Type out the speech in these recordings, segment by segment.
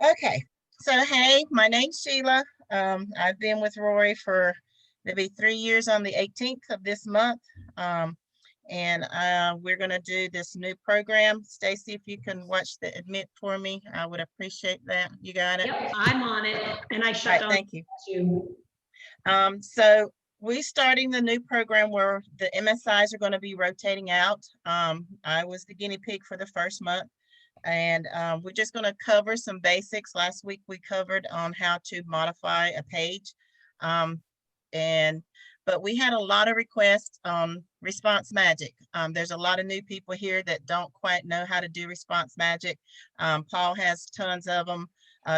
Okay, so hey, my name's Sheila. I've been with Rory for maybe 3 years on the 18th of this month. Um, and we're going to do this new program. Stacy, if you can watch the admit for me, I would appreciate that. You got it? Yep, I'm on it, and I All right, shut down thank you. you. So we're starting the new program where the MSIs are going to be rotating out. I was the guinea pig for the first month. And we're just going to cover some basics. Last week we covered on how to modify a page. Um, and but we had a lot of requests on Response Magic. There's a lot of new people here that don't quite know how to do Response Magic. Paul has tons of them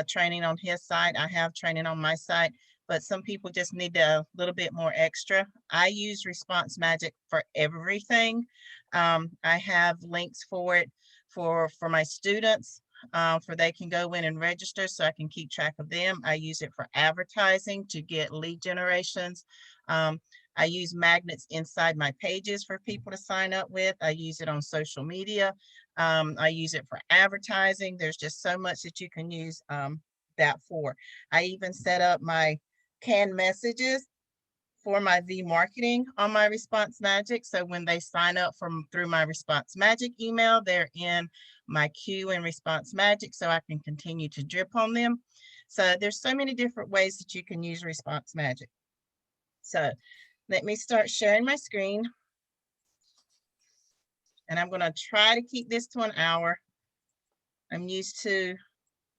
training on his site. I have training on my site, but some people just need a little bit more extra. I use Response Magic for everything. I have links for it for my students, for they can go in and register so I can keep track of them. I use it for advertising to get lead generations. I use magnets inside my pages for people to sign up with. I use it on social media. I use it for advertising. There's just so much that you can use that for. I even set up my canned messages for my V marketing on my Response Magic. So when they sign up through my Response Magic email, they're in my queue in Response Magic so I can continue to drip on them. So there's so many different ways that you can use Response Magic. So let me start sharing my screen. And I'm going to try to keep this to an hour. I'm used to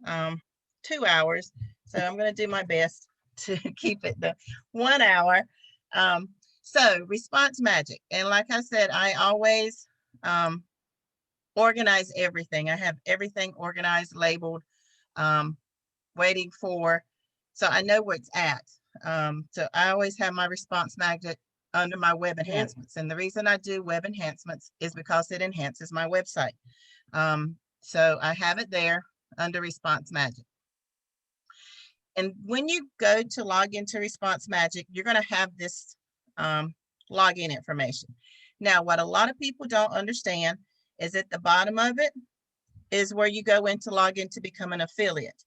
2 hours. So I'm going to do my best to keep it the 1 hour. So Response Magic. And like I said, I always organize everything. I have everything organized, labeled, waiting for, so I know where it's at. So I always have my Response Magic under my web enhancements. And the reason I do web enhancements is because it enhances my website. So I have it there under Response Magic. And when you go to log into Response Magic, you're going to have this login information. Now, what a lot of people don't understand is at the bottom of it is where you go in to log in to become an affiliate.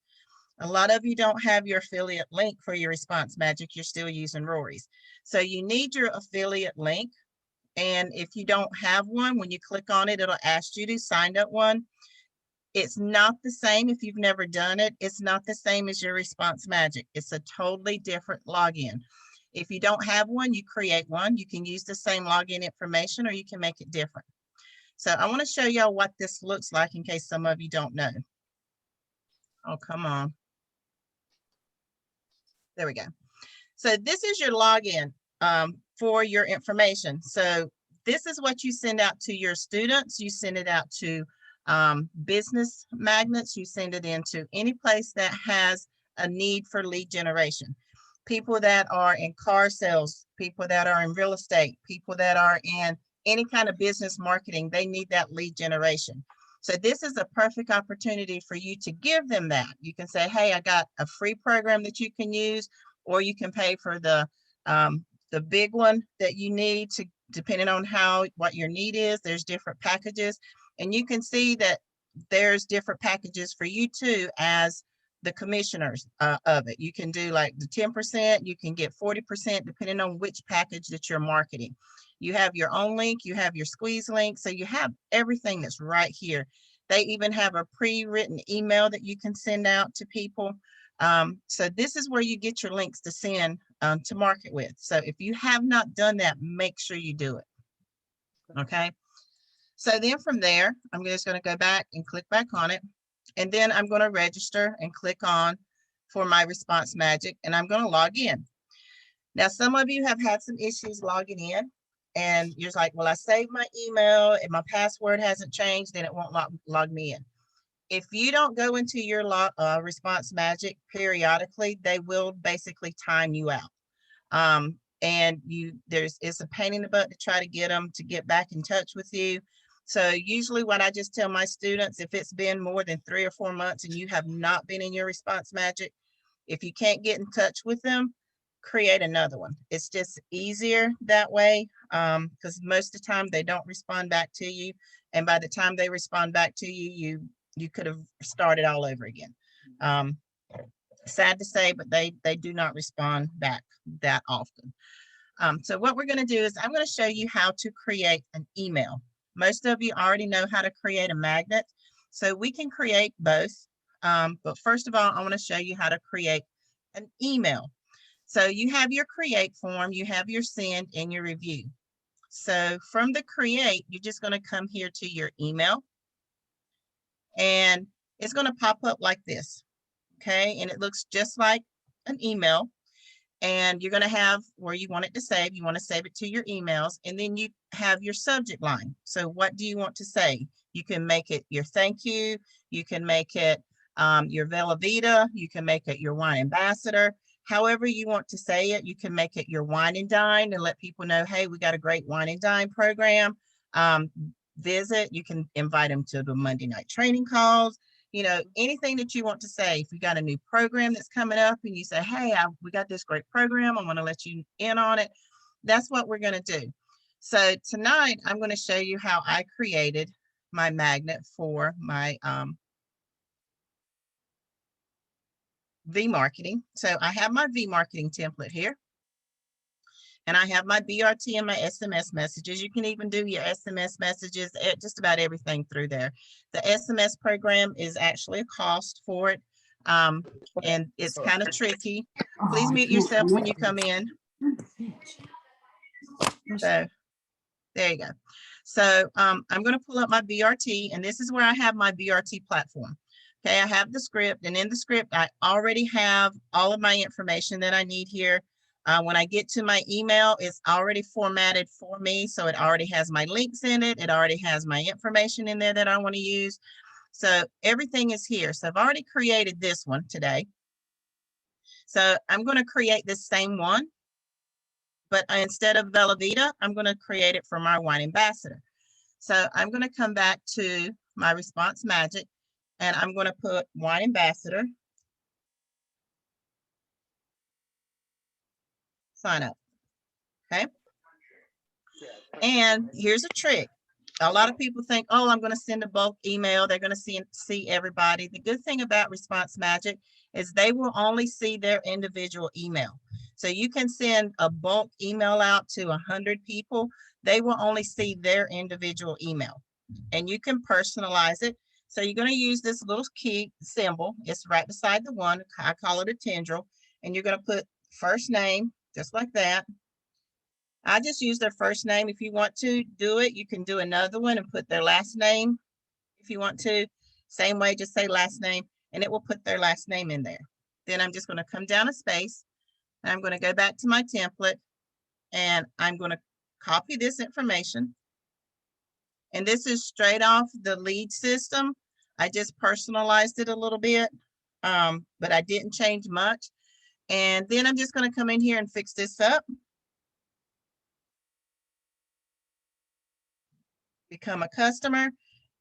A lot of you don't have your affiliate link for your Response Magic. You're still using Rory's. So you need your affiliate link. And if you don't have one, when you click on it, it'll ask you to sign up one. It's not the same if you've never done it. It's not the same as your Response Magic. It's a totally different login. If you don't have one, you create one. You can use the same login information or you can make it different. So I want to show y'all what this looks like in case some of you don't know. Oh, come on. There we go. So this is your login for your information. So this is what you send out to your students. You send it out to business magnets. You send it into any place that has a need for lead generation. People that are in car sales, people that are in real estate, people that are in any kind of business marketing, they need that lead generation. So this is a perfect opportunity for you to give them that. You can say, hey, I got a free program that you can use, or you can pay for the big one that you need to, depending on what your need is. There's different packages, and you can see that there's different packages for you too as the commissioners of it. You can do like the 10%, you can get 40% depending on which package that you're marketing. You have your own link, you have your squeeze link, so you have everything that's right here. They even have a pre-written email that you can send out to people. So this is where you get your links to send to market with. So if you have not done that, make sure you do it. Okay. So then from there, I'm just going to go back and click back on it. And then I'm going to register and click on for my Response Magic, and I'm going to log in. Now, some of you have had some issues logging in, and you're like, well, I saved my email and my password hasn't changed, then it won't log me in. If you don't go into your Response Magic periodically, they will basically time you out. And it's a pain in the butt to try to get them to get back in touch with you. So usually what I just tell my students, if it's been more than 3 or 4 months and you have not been in your Response Magic, if you can't get in touch with them, create another one. It's just easier that way, because most of the time they don't respond back to you. And by the time they respond back to you, you could have started all over again. Sad to say, but they do not respond back that often. So what we're going to do is I'm going to show you how to create an email. Most of you already know how to create a magnet, so we can create both. But first of all, I want to show you how to create an email. So you have your create form, you have your send, and your review. So from the create, you're just going to come here to your email, and it's going to pop up like this. Okay, and it looks just like an email. And you're going to have where you want it to save. You want to save it to your emails, and then you have your subject line. So what do you want to say? You can make it your thank you. You can make it your Vela Vita. You can make it your wine ambassador. However you want to say it, you can make it your wine and dine and let people know, hey, we got a great wine and dine program. Visit. You can invite them to the Monday night training calls. You know, anything that you want to say. If you got a new program that's coming up and you say, hey, we got this great program, I want to let you in on it. That's what we're going to do. So tonight, I'm going to show you how I created my magnet for my V-marketing. So I have my V-marketing template here. And I have my BRT and my SMS messages. You can even do your SMS messages, just about everything through there. The SMS program is actually a cost for it. And it's kind of tricky. Please mute yourself when you come in. So there you go. So I'm going to pull up my BRT, and this is where I have my BRT platform. Okay, I have the script, and in the script, I already have all of my information that I need here. When I get to my email, it's already formatted for me. So it already has my links in it. It already has my information in there that I want to use. So everything is here. So I've already created this one today. So I'm going to create this same one, but instead of Vela Vita, I'm going to create it for my wine ambassador. So I'm going to come back to my Response Magic, and I'm going to put wine ambassador. Sign up. Okay. And here's a trick. A lot of people think, oh, I'm going to send a bulk email. They're going to see everybody. The good thing about Response Magic is they will only see their individual email. So you can send a bulk email out to 100 people. They will only see their individual email. And you can personalize it. So you're going to use this little key symbol. It's right beside the one. I call it a tendril. And you're going to put first name, just like that. I just use their first name. If you want to do it, you can do another one and put their last name. If you want to, same way, just say last name, and it will put their last name in there. Then I'm just going to come down a space, and I'm going to go back to my template, and I'm going to copy this information. And this is straight off the lead system. I just personalized it a little bit, but I didn't change much. And then I'm just going to come in here and fix this up. Become a customer,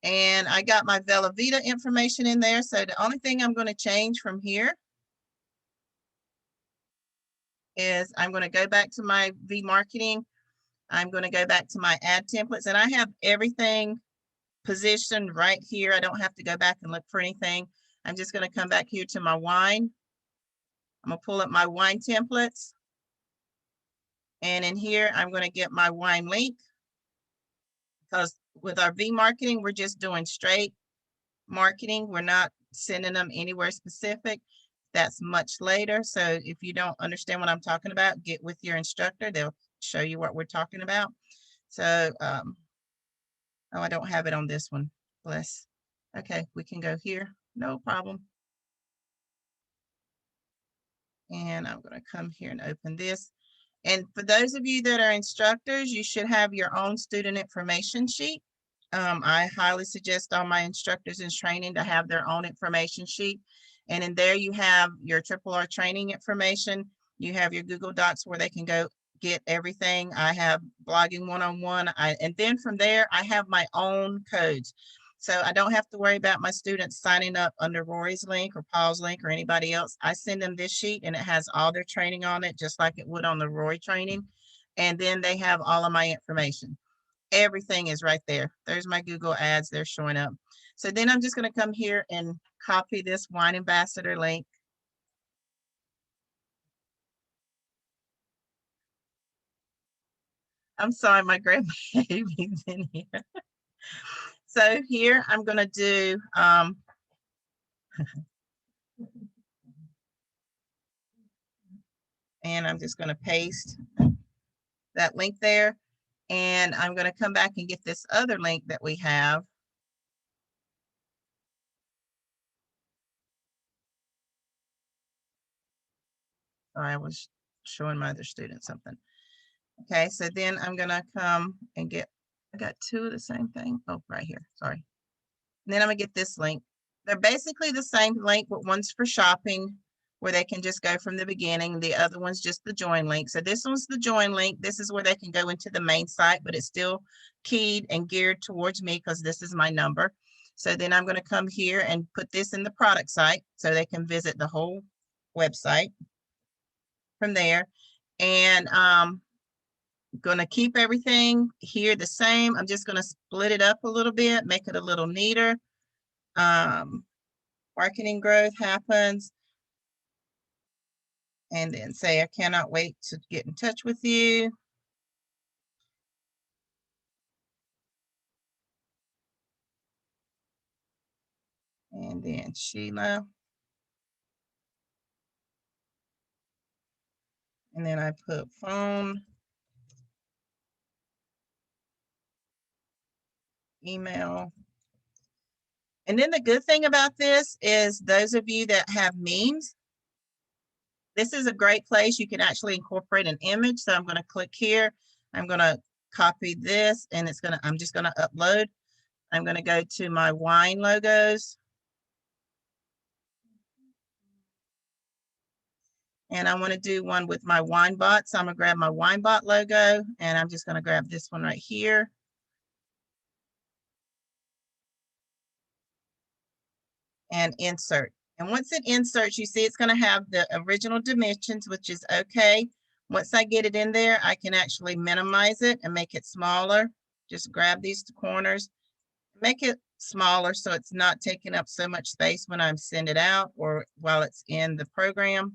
and I got my Vela Vita information in there. So the only thing I'm going to change from here is I'm going to go back to my V-marketing. I'm going to go back to my ad templates, and I have everything positioned right here. I don't have to go back and look for anything. I'm just going to come back here to my wine. I'm going to pull up my wine templates, and in here I'm going to get my wine link, because with our V-marketing, we're just doing straight marketing. We're not sending them anywhere specific. That's much later. So if you don't understand what I'm talking about, get with your instructor. They'll show you what we're talking about. So, oh, I don't have it on this one. Bless. Okay, we can go here. No problem. And I'm going to come here and open this. And for those of you that are instructors, you should have your own student information sheet. I highly suggest all my instructors in training to have their own information sheet. And in there you have your RRR training information. You have your Google Docs where they can go get everything. I have blogging one-on-one. And then from there, I have my own codes. So I don't have to worry about my students signing up under Rory's link or Paul's link or anybody else. I send them this sheet and it has all their training on it, just like it would on the Rory training. And then they have all of my information. Everything is right there. There's my Google ads. They're showing up. So then I'm just going to come here and copy this wine ambassador link. I'm sorry, my grandbaby's in here. So here I'm going to do, and I'm just going to paste that link there. And I'm going to come back and get this other link that we have. Sorry, I was showing my other students something. Okay, so then I'm going to come and get, I got two of the same thing. Oh, right here. Sorry. And then I'm going to get this link. They're basically the same link, but one's for shopping, where they can just go from the beginning. The other one's just the join link. So this one's the join link. This is where they can go into the main site, but it's still keyed and geared towards me because this is my number. So then I'm going to come here and put this in the product site so they can visit the whole website from there. And going to keep everything here the same. I'm just going to split it up a little bit, make it a little neater. Marketing growth happens. And then say, I cannot wait to get in touch with you. And then Sheila. And then I put phone, email. And then the good thing about this is those of you that have memes, this is a great place. You can actually incorporate an image. So I'm going to click here. I'm going to copy this and it's going to, I'm just going to upload. I'm going to go to my wine logos. And I want to do one with my wine bot. So I'm going to grab my wine bot logo and I'm just going to grab this one right here. And insert. And once it inserts, you see it's going to have the original dimensions, which is okay. Once I get it in there, I can actually minimize it and make it smaller. Just grab these corners, make it smaller so it's not taking up so much space when I send it out or while it's in the program.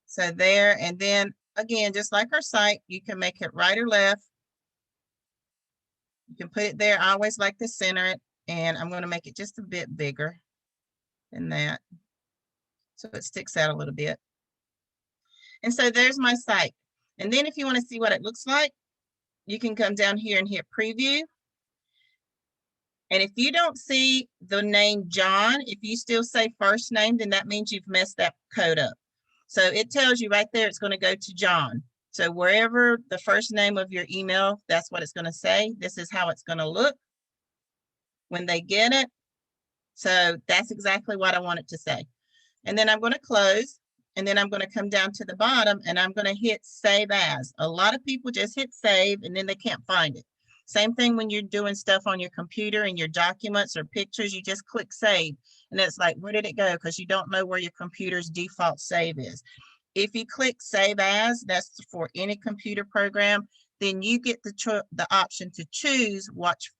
So there, and then again, just like our site, you can make it right or left. You can put it there. I always like to center it, and I'm going to make it just a bit bigger than that, so it sticks out a little bit. And so there's my site. And then if you want to see what it looks like, you can come down here and hit preview. And if you don't see the name John, if you still say first name, then that means you've messed that code up. So it tells you right there, it's going to go to John. So wherever the first name of your email, that's what it's going to say. This is how it's going to look when they get it. So that's exactly what I want it to say. And then I'm going to close. And then I'm going to come down to the bottom and I'm going to hit save as. A lot of people just hit save and then they can't find it. Same thing when you're doing stuff on your computer and your documents or pictures, you just click save. And it's like, where did it go? Because you don't know where your computer's default save is. If you click save as, that's for any computer program, then you get the option to choose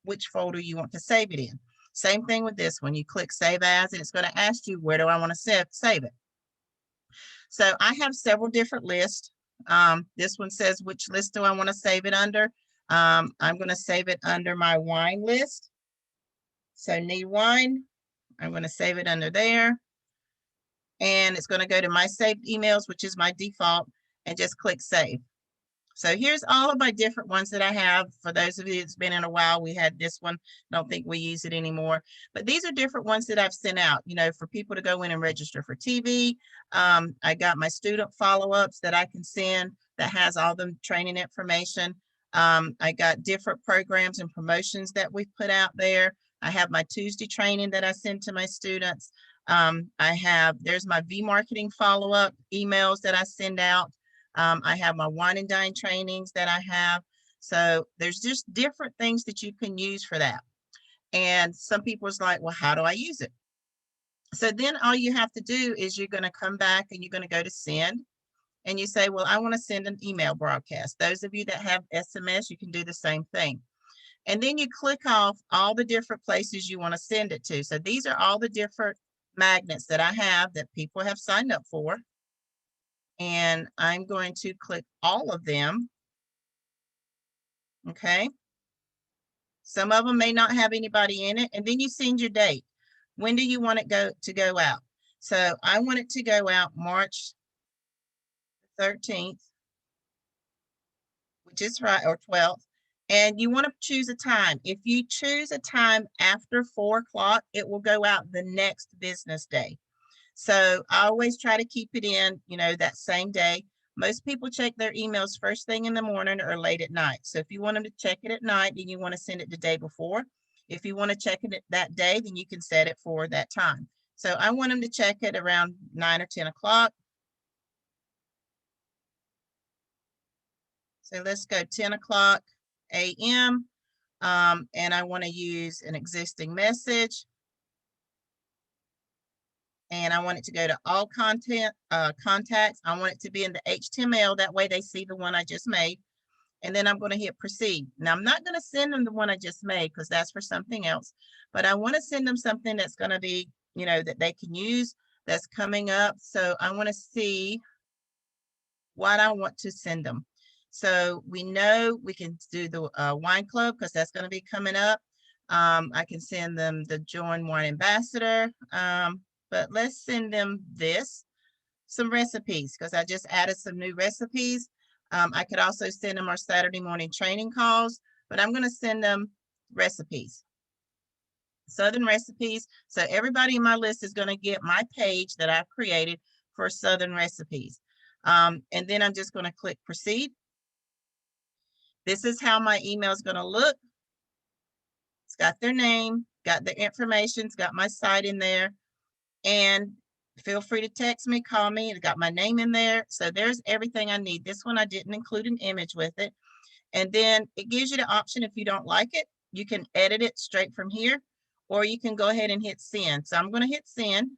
which folder you want to save it in. Same thing with this one. You click save as and it's going to ask you, where do I want to save it? So I have several different lists. This one says, which list do I want to save it under? I'm going to save it under my wine list. So need wine. I'm going to save it under there. And it's going to go to my saved emails, which is my default, and just click save. So here's all of my different ones that I have. For those of you that's been in a while, we had this one. Don't think we use it anymore. But these are different ones that I've sent out, you know, for people to go in and register for TV. I got my student follow-ups that I can send that has all the training information. I got different programs and promotions that we've put out there. I have my Tuesday training that I send to my students. There's my V-marketing follow-up emails that I send out. I have my wine and dine trainings that I have. So there's just different things that you can use for that. And some people's like, well, how do I use it? So then all you have to do is you're going to come back and you're going to go to send. And you say, well, I want to send an email broadcast. Those of you that have SMS, you can do the same thing. And then you click off all the different places you want to send it to. So these are all the different magnets that I have that people have signed up for. And I'm going to click all of them. Okay. Some of them may not have anybody in it. And then you send your date. When do you want it to go out? So I want it to go out March 13th, which is right, or 12th. And you want to choose a time. If you choose a time after 4 o'clock, it will go out the next business day. So I always try to keep it in, that same day. Most people check their emails first thing in the morning or late at night. So if you want them to check it at night, then you want to send it the day before. If you want to check it that day, then you can set it for that time. So I want them to check it around 9 or 10 o'clock. So let's go 10 o'clock a.m. And I want to use an existing message. And I want it to go to all contacts. I want it to be in the HTML. That way they see the one I just made. And then I'm going to hit proceed. Now I'm not going to send them the one I just made because that's for something else. But I want to send them something that's going to be, that they can use that's coming up. So I want to see what I want to send them. So we know we can do the wine club because that's going to be coming up. I can send them the Join Wine Ambassador. But let's send them some recipes because I just added some new recipes. I could also send them our Saturday morning training calls, but I'm going to send them recipes. Southern recipes. So everybody in my list is going to get my page that I've created for Southern recipes. And then I'm just going to click proceed. This is how my email is going to look. It's got their name, got their information, it's got my site in there. And feel free to text me, call me. It's got my name in there. So there's everything I need. This one, I didn't include an image with it. And then it gives you the option, if you don't like it, you can edit it straight from here, or you can go ahead and hit send. So I'm going to hit send.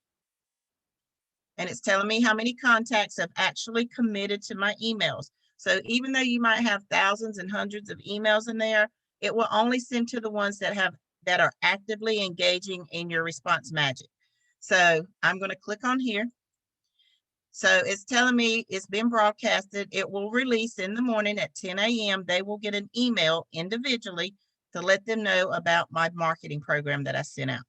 And it's telling me how many contacts have actually committed to my emails. So even though you might have thousands and hundreds of emails in there, it will only send to the ones that are actively engaging in your response magic. So I'm going to click on here. So it's telling me it's been broadcasted. It will release in the morning at 10 a.m. They will get an email individually to let them know about my marketing program that I sent out.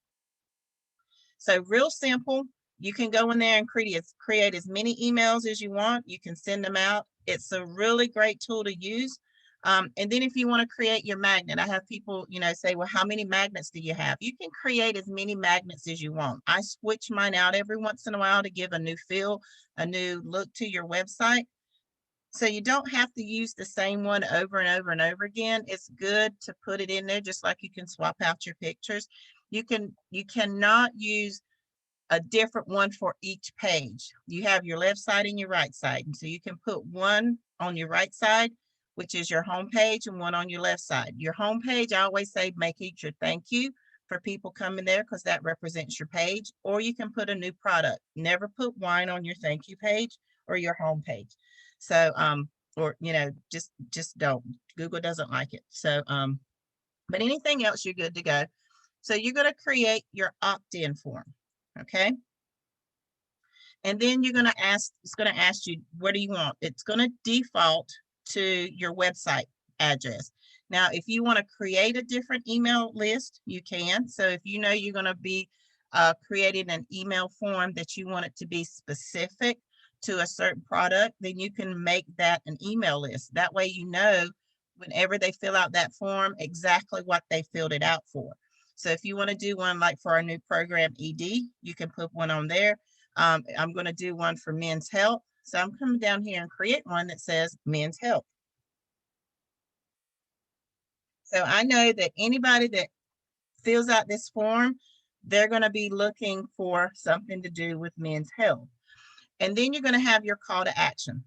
So real simple. You can go in there and create as many emails as you want. You can send them out. It's a really great tool to use. And then if you want to create your magnet, I have people, say, well, how many magnets do you have? You can create as many magnets as you want. I switch mine out every once in a while to give a new feel, a new look to your website. So you don't have to use the same one over and over and over again. It's good to put it in there, just like you can swap out your pictures. You cannot use a different one for each page. You have your left side and your right side. And so you can put one on your right side, which is your home page, and one on your left side. Your home page, I always say, make it your thank you for people coming there because that represents your page. Or you can put a new product. Never put wine on your thank you page or your home page. So, or, just don't. Google doesn't like it. So, but anything else, you're good to go. So you're going to create your opt-in form. Okay. And then it's going to ask you, what do you want? It's going to default to your website address. Now, if you want to create a different email list, you can. So if you know you're going to be creating an email form that you want it to be specific to a certain product, then you can make that an email list. That way, whenever they fill out that form, exactly what they filled it out for. So if you want to do one like for our new program ED, you can put one on there. I'm going to do one for men's health. So I'm coming down here and create one that says men's health. So I know that anybody that fills out this form, they're going to be looking for something to do with men's health. And then you're going to have your call to action.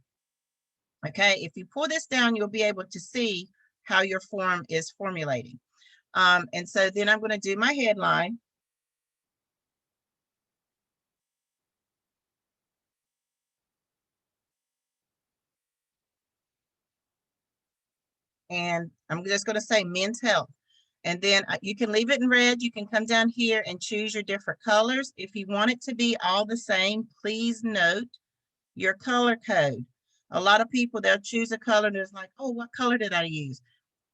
Okay, if you pull this down, you'll be able to see how your form is formulating. And so then I'm going to do my headline. And I'm just going to say men's health. And then you can leave it in red. You can come down here and choose your different colors. If you want it to be all the same, please note your color code. A lot of people, they'll choose a color and it's like, oh, what color did I use?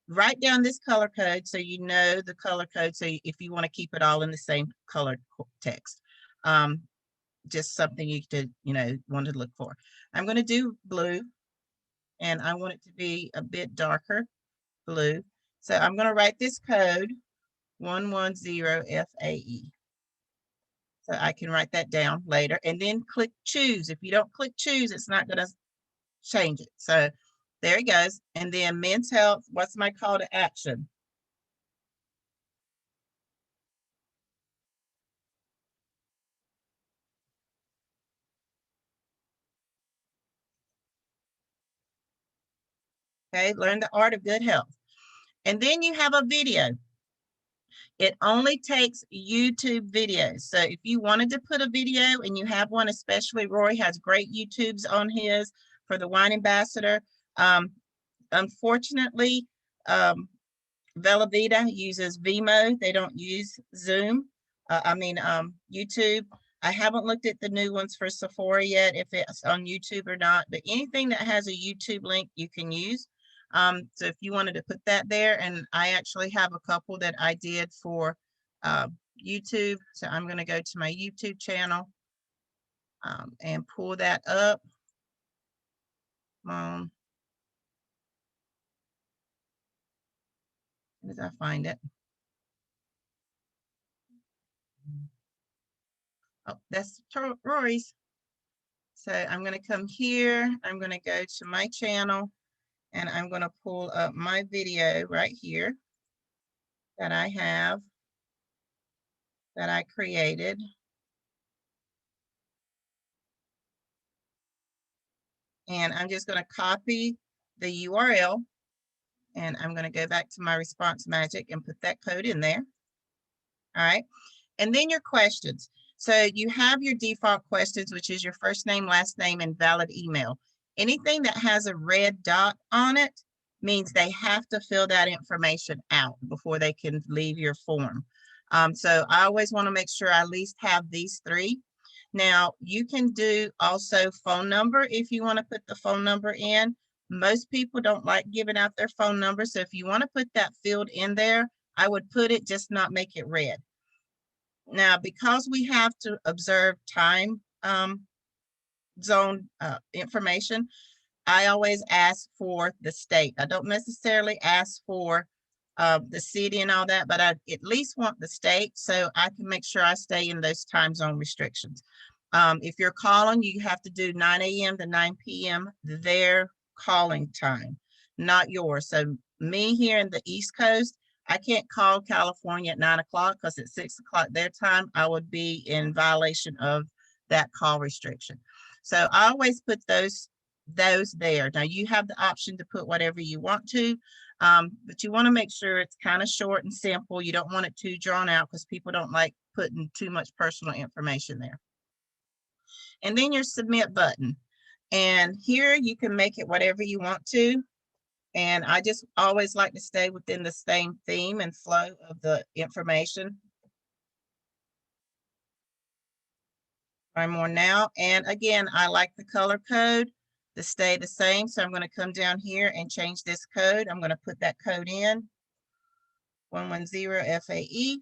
Write down this color code so you know the color code. So if you want to keep it all in the same colored text, just something you could, want to look for. I'm going to do blue, and I want it to be a bit darker blue. So I'm going to write this code 110FAE. So I can write that down later and then click choose. If you don't click choose, it's not going to change it. So there it goes. And then Men's Health, what's my call to action? Okay, learn the art of good health. And then you have a video. It only takes YouTube videos. So if you wanted to put a video and you have one, especially Roy has great YouTubes on his for the Wine Ambassador. Unfortunately, Velavita uses Vimeo. They don't use Zoom. YouTube. I haven't looked at the new ones for Sephora yet, if it's on YouTube or not, but anything that has a YouTube link you can use. So if you wanted to put that there, and I actually have a couple that I did for YouTube. So I'm going to go to my YouTube channel and pull that up. As I find it. Oh, that's Rory's. So I'm going to come here. I'm going to go to my channel and I'm going to pull up my video right here that I have, that I created. And I'm just going to copy the URL and I'm going to go back to my Response Magic and put that code in there. All right. And then your questions. So you have your default questions, which is your first name, last name, and valid email. Anything that has a red dot on it means they have to fill that information out before they can leave your form. So I always want to make sure I at least have these three. Now you can do also phone number if you want to put the phone number in. Most people don't like giving out their phone number. So if you want to put that field in there, I would put it, just not make it red. Now, because we have to observe time zone information, I always ask for the state. I don't necessarily ask for the city and all that, but I at least want the state so I can make sure I stay in those time zone restrictions. If you're calling, you have to do 9 a.m. to 9 p.m. their calling time, not yours. So me here in the East Coast, I can't call California at 9 o'clock because at 6 o'clock their time, I would be in violation of that call restriction. So I always put those there. Now you have the option to put whatever you want to, but you want to make sure it's kind of short and simple. You don't want it too drawn out because people don't like putting too much personal information there. And then your submit button. And here you can make it whatever you want to. And I just always like to stay within the same theme and flow of the information. I'm on now. And again, I like the color code to stay the same. So I'm going to come down here and change this code. I'm going to put that code in 110FAE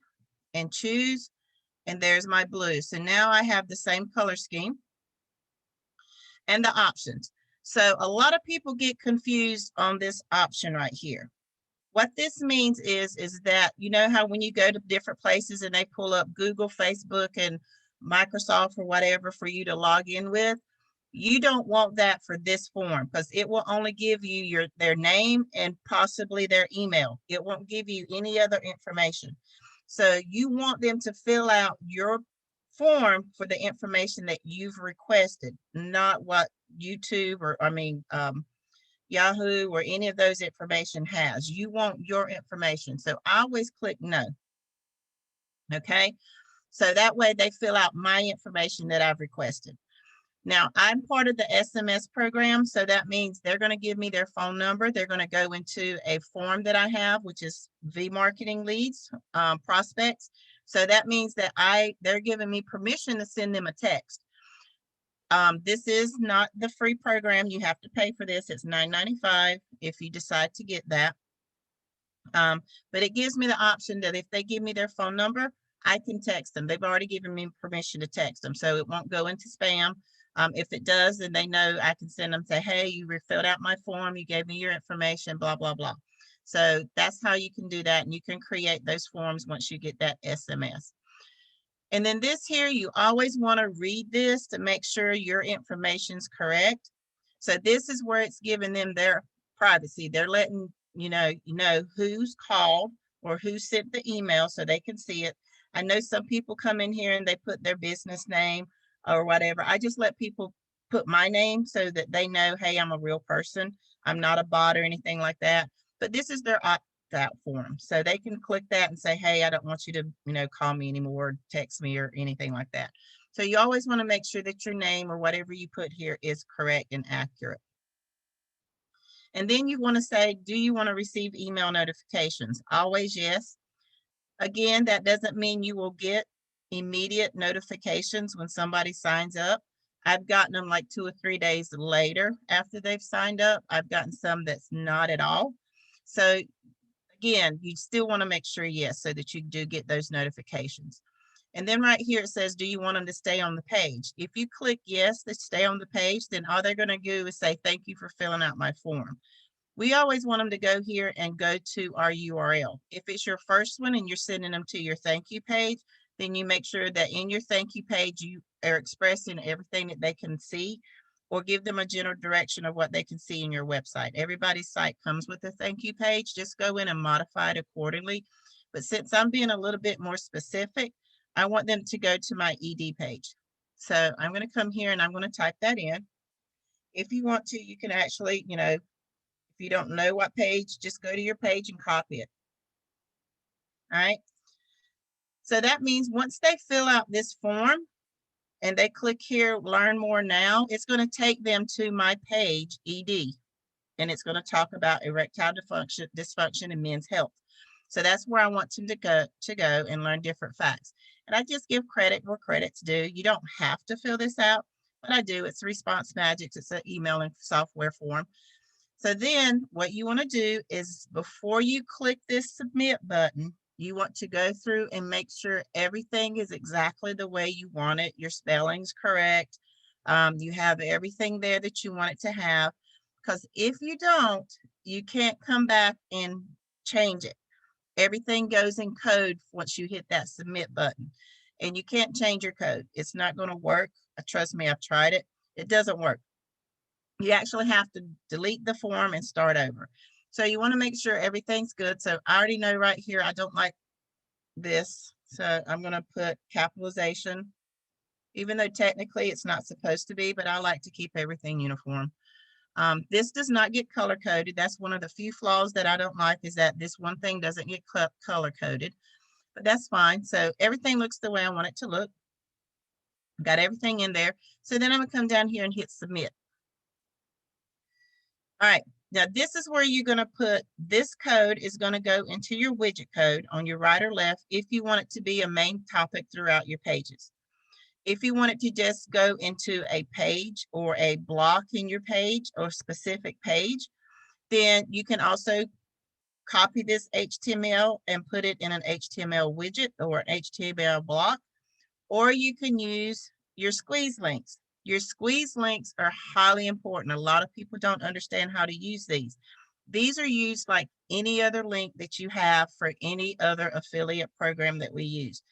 and choose. And there's my blue. So now I have the same color scheme and the options. So a lot of people get confused on this option right here. What this means is that, you know how when you go to different places and they pull up Google, Facebook, and Microsoft or whatever for you to log in with, you don't want that for this form because it will only give you their name and possibly their email. It won't give you any other information. So you want them to fill out your form for the information that you've requested, not what YouTube or Yahoo or any of those information has. You want your information. So I always click no. Okay. So that way they fill out my information that I've requested. Now, I'm part of the SMS program, so that means they're going to give me their phone number. They're going to go into a form that I have, which is V-Marketing Leads, prospects. So that means that they're giving me permission to send them a text. This is not the free program. You have to pay for this. It's $9.95 if you decide to get that. But it gives me the option that if they give me their phone number, I can text them. They've already given me permission to text them, so it won't go into spam. If it does, then they know I can send them, say, hey, you filled out my form, you gave me your information, blah, blah, blah. So that's how you can do that, and you can create those forms once you get that SMS. And then this here, you always want to read this to make sure your information's correct. So this is where it's giving them their privacy. They're letting you know who's called or who sent the email so they can see it. I know some people come in here and they put their business name or whatever. I just let people put my name so that they know, hey, I'm a real person. I'm not a bot or anything like that. But this is their opt-out form. So they can click that and say, hey, I don't want you to, call me anymore, text me or anything like that. So you always want to make sure that your name or whatever you put here is correct and accurate. And then you want to say, do you want to receive email notifications? Always yes. Again, that doesn't mean you will get immediate notifications when somebody signs up. I've gotten them like 2 or 3 days later after they've signed up. I've gotten some that's not at all. So again, you still want to make sure yes, so that you do get those notifications. And then right here, it says, do you want them to stay on the page? If you click yes, to stay on the page, then all they're going to do is say, thank you for filling out my form. We always want them to go here and go to our URL. If it's your first one and you're sending them to your thank you page, then you make sure that in your thank you page, you are expressing everything that they can see, or give them a general direction of what they can see in your website. Everybody's site comes with a thank you page. Just go in and modify it accordingly. But since I'm being a little bit more specific, I want them to go to my ED page. So I'm going to come here and I'm going to type that in. If you want to, you can actually, if you don't know what page, just go to your page and copy it. All right. So that means once they fill out this form and they click here, learn more now, it's going to take them to my page, ED, and it's going to talk about erectile dysfunction and men's health. So that's where I want them to go and learn different facts. And I just give credit where credit's due. You don't have to fill this out, but I do. It's Response Magics. It's an email and software form. So then what you want to do is, before you click this submit button, you want to go through and make sure everything is exactly the way you want it. Your spelling's correct. You have everything there that you want it to have. Because if you don't, you can't come back and change it. Everything goes in code once you hit that submit button, and you can't change your code. It's not going to work. Trust me, I've tried it. It doesn't work. You actually have to delete the form and start over. So you want to make sure everything's good. So I already know right here, I don't like this. So I'm going to put capitalization, even though technically it's not supposed to be, but I like to keep everything uniform. This does not get color coded. That's one of the few flaws that I don't like, is that this one thing doesn't get color coded, but that's fine. So everything looks the way I want it to look. Got everything in there. So then I'm gonna come down here and hit submit. All right, now this is where you're gonna put, this code is gonna go into your widget code on your right or left if you want it to be a main topic throughout your pages. If you want it to just go into a page or a block in your page or specific page, then you can also copy this HTML and put it in an HTML widget or an HTML block, or you can use your squeeze links. Your squeeze links are highly important. A lot of people don't understand how to use these. These are used like any other link that you have for any other affiliate program that we use.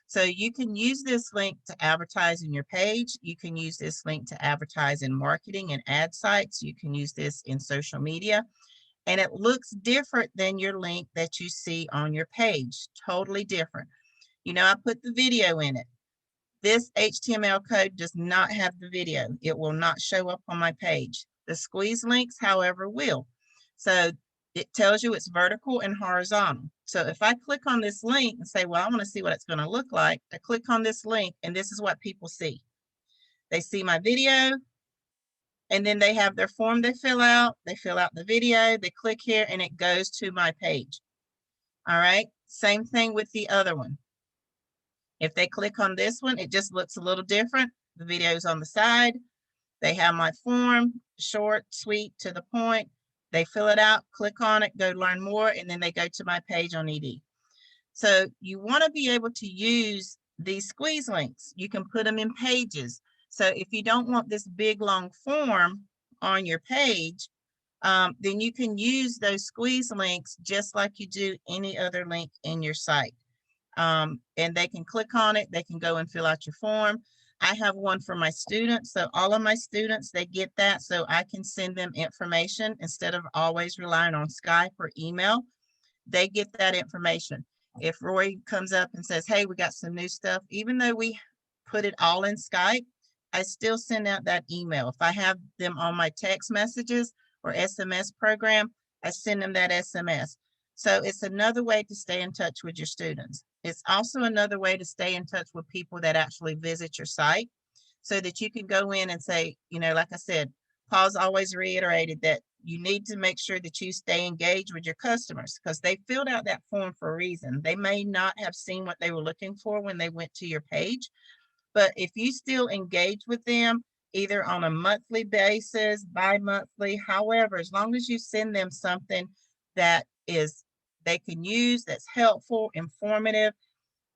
So you can use this link to advertise in your page. You can use this link to advertise in marketing and ad sites. You can use this in social media. And it looks different than your link that you see on your page. Totally different. I put the video in it. This HTML code does not have the video. It will not show up on my page. The squeeze links, however, will. So it tells you it's vertical and horizontal. So if I click on this link and say, well, I want to see what it's going to look like, I click on this link and this is what people see. They see my video, and then they have their form they fill out. They fill out the video, they click here, and it goes to my page. All right, same thing with the other one. If they click on this one, it just looks a little different. The video's on the side. They have my form, short, sweet, to the point. They fill it out, click on it, go learn more, and then they go to my page on ED. So you want to be able to use these squeeze links. You can put them in pages. So if you don't want this big long form on your page, then you can use those squeeze links just like you do any other link in your site. And they can click on it. They can go and fill out your form. I have one for my students. So all of my students, they get that. So I can send them information instead of always relying on Skype or email. They get that information. If Roy comes up and says, hey, we got some new stuff, even though we put it all in Skype, I still send out that email. If I have them on my text messages or SMS program, I send them that SMS. So it's another way to stay in touch with your students. It's also another way to stay in touch with people that actually visit your site so that you can go in and say, you know, like I said, Paul's always reiterated that you need to make sure that you stay engaged with your customers because they filled out that form for a reason. They may not have seen what they were looking for when they went to your page, but if you still engage with them, either on a monthly basis, bi-monthly, however, as long as you send them something that is they can use, that's helpful, informative,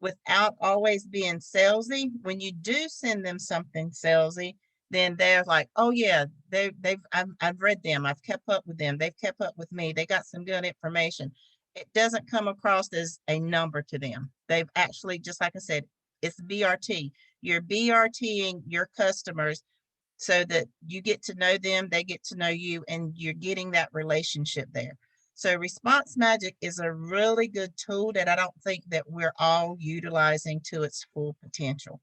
without always being salesy. When you do send them something salesy, then they're like, oh yeah, I've read them, I've kept up with them, they've kept up with me, they got some good information. It doesn't come across as a number to them. They've actually, just like I said, it's BRT. You're BRTing your customers so that you get to know them, they get to know you, and you're getting that relationship there. So Response Magic is a really good tool that I don't think that we're all utilizing to its full potential.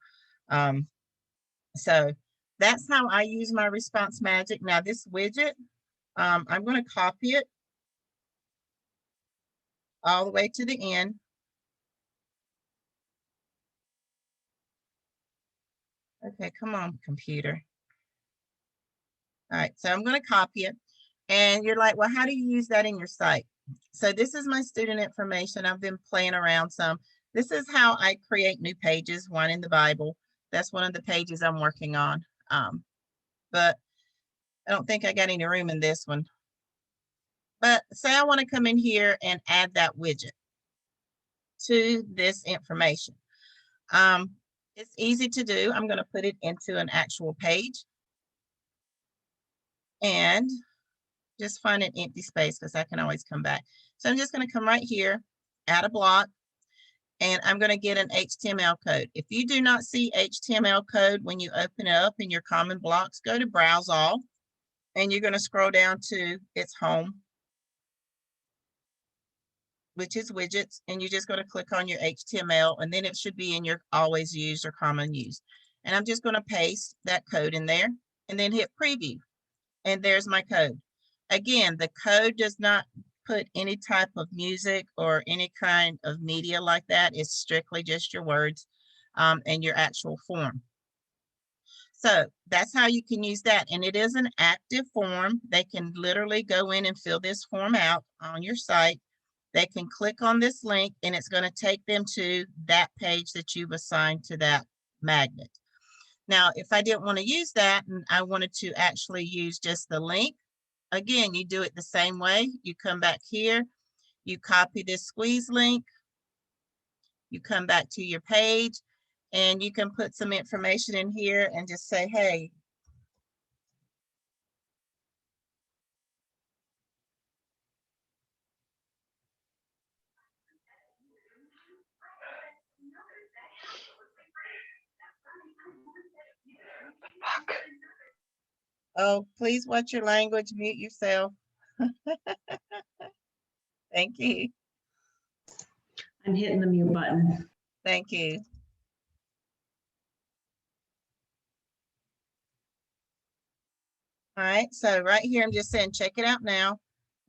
So that's how I use my Response Magic. Now this widget, I'm going to copy it all the way to the end. Okay, come on, computer. All right, so I'm going to copy it. And you're like, well, how do you use that in your site? So this is my student information. I've been playing around some. This is how I create new pages, one in the Bible. That's one of the pages I'm working on. But I don't think I got any room in this one. But say I want to come in here and add that widget to this information. It's easy to do. I'm going to put it into an actual page and just find an empty space because I can always come back. So I'm just going to come right here, add a block, and I'm going to get an HTML code. If you do not see HTML code when you open it up in your common blocks, go to Browse All, and you're going to scroll down to its home, which is widgets, and you're just going to click on your HTML, and then it should be in your always used or common use. And I'm just going to paste that code in there and then hit preview. And there's my code. Again, the code does not put any type of music or any kind of media like that. It's strictly just your words and your actual form. So that's how you can use that. And it is an active form. They can literally go in and fill this form out on your site. They can click on this link and it's going to take them to that page that you've assigned to that magnet. Now, if I didn't want to use that and I wanted to actually use just the link, again, you do it the same way. You come back here, you copy this squeeze link, you come back to your page, and you can put some information in here and just say, hey, oh, please watch your language, mute yourself. Thank you. I'm hitting the mute button. Thank you. All right, so right here, I'm just saying, check it out now.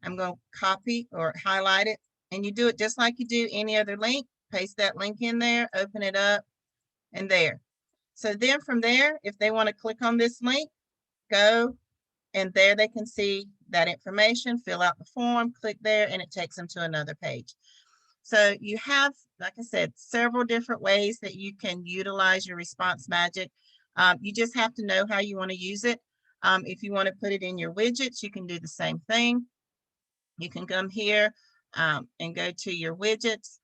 I'm going to copy or highlight it, and you do it just like you do any other link. Paste that link in there, open it up, and there. So then from there, if they want to click on this link, go, and there they can see that information, fill out the form, click there, and it takes them to another page. So you have, like I said, several different ways that you can utilize your Response Magic. You just have to know how you want to use it. If you want to put it in your widgets, you can do the same thing. You can come here and go to your widgets,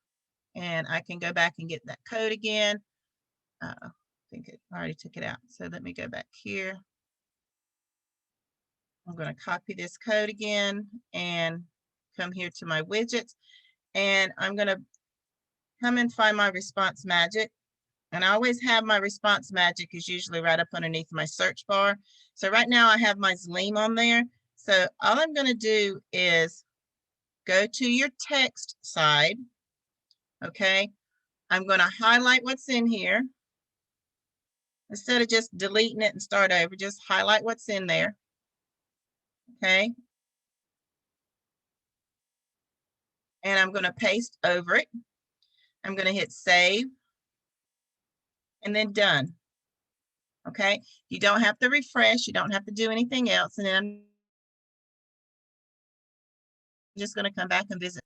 and I can go back and get that code again. I think it already took it out. So let me go back here. I'm going to copy this code again and come here to my widgets, and I'm going to come and find my Response Magic. And I always have my Response Magic is usually right up underneath my search bar. So right now I have my Zleam on there. So all I'm going to do is go to your text side. Okay. I'm going to highlight what's in here. Instead of just deleting it and start over, just highlight what's in there. Okay. And I'm going to paste over it. I'm going to hit save and then done. Okay. You don't have to refresh. You don't have to do anything else. And then I'm just going to come back and visit.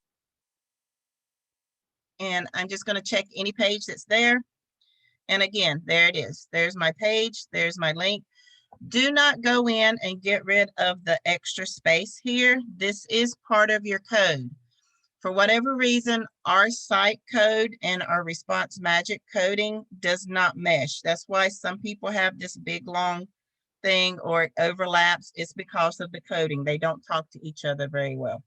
And I'm just going to check any page that's there. And again, there it is. There's my page. There's my link. Do not go in and get rid of the extra space here. This is part of your code. For whatever reason, our site code and our Response Magic coding does not mesh. That's why some people have this big long thing or it overlaps. It's because of the coding. They don't talk to each other very well.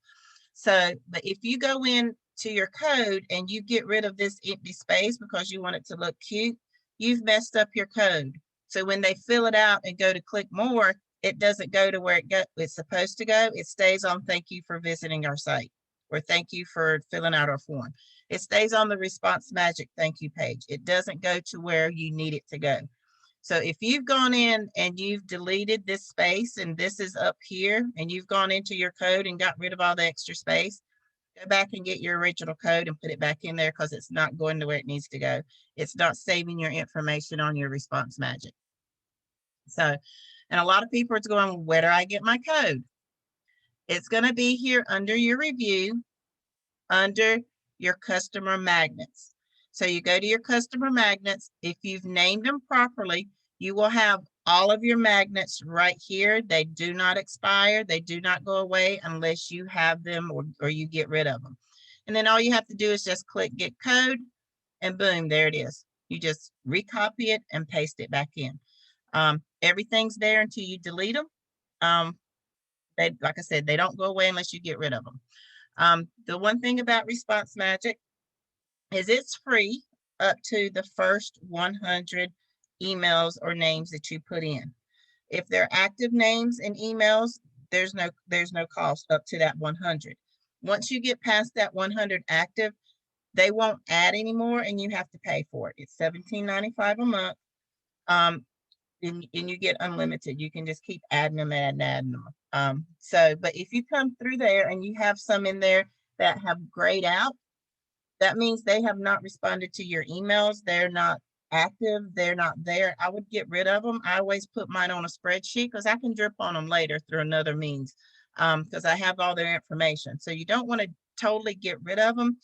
So, but if you go in to your code and you get rid of this empty space because you want it to look cute, you've messed up your code. So when they fill it out and go to click more, it doesn't go to where it's supposed to go. It stays on thank you for visiting our site, or thank you for filling out our form. It stays on the Response Magic thank you page. It doesn't go to where you need it to go. So if you've gone in and you've deleted this space and this is up here and you've gone into your code and got rid of all the extra space, go back and get your original code and put it back in there because it's not going to where it needs to go. It's not saving your information on your Response Magic. So, and a lot of people are going, where do I get my code? It's going to be here under your review, under your customer magnets. So you go to your customer magnets. If you've named them properly, you will have all of your magnets right here. They do not expire. They do not go away unless you have them or you get rid of them. And then all you have to do is just click get code and boom, there it is. You just recopy it and paste it back in. Everything's there until you delete them. Like I said, they don't go away unless you get rid of them. The one thing about Response Magic is it's free up to the first 100 emails or names that you put in. If they're active names and emails, there's no cost up to that 100. Once you get past that 100 active, they won't add anymore and you have to pay for it. It's $17.95 a month. And you get unlimited. You can just keep adding them and adding them. But if you come through there and you have some in there that have grayed out, that means they have not responded to your emails. They're not active. They're not there. I would get rid of them. I always put mine on a spreadsheet because I can drip on them later through another means because I have all their information. So you don't want to totally get rid of them.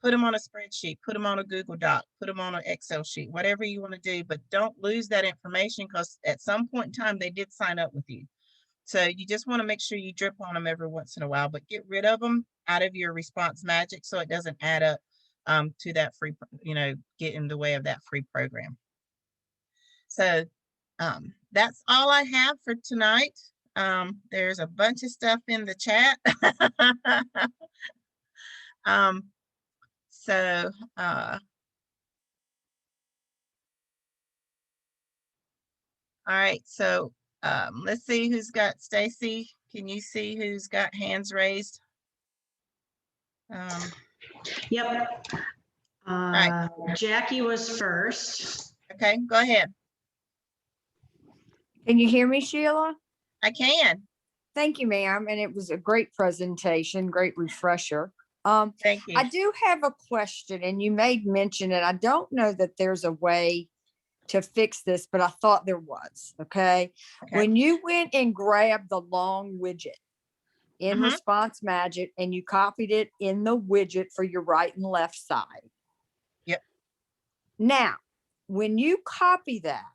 Put them on a spreadsheet, put them on a Google Doc, put them on an Excel sheet, whatever you want to do, but don't lose that information because at some point in time, they did sign up with you. So you just want to make sure you drip on them every once in a while, but get rid of them out of your Response Magic so it doesn't add up to that free, get in the way of that free program. So that's all I have for tonight. There's a bunch of stuff in the chat. All right, so let's see who's got Stacy. Can you see who's got hands raised? Yep. right. Jackie was first. Okay, go ahead. Can you hear me, Sheila? I can. Thank you, ma'am. And it was a great presentation, great refresher. Thank you. I do have a question, and you made mention, and I don't know that there's a way to fix this, but I thought there was, okay? Okay. When you went and grabbed the long widget in Mhm. Response Magic and you copied it in the widget for your right and left side. Yep. Now, when you copy that,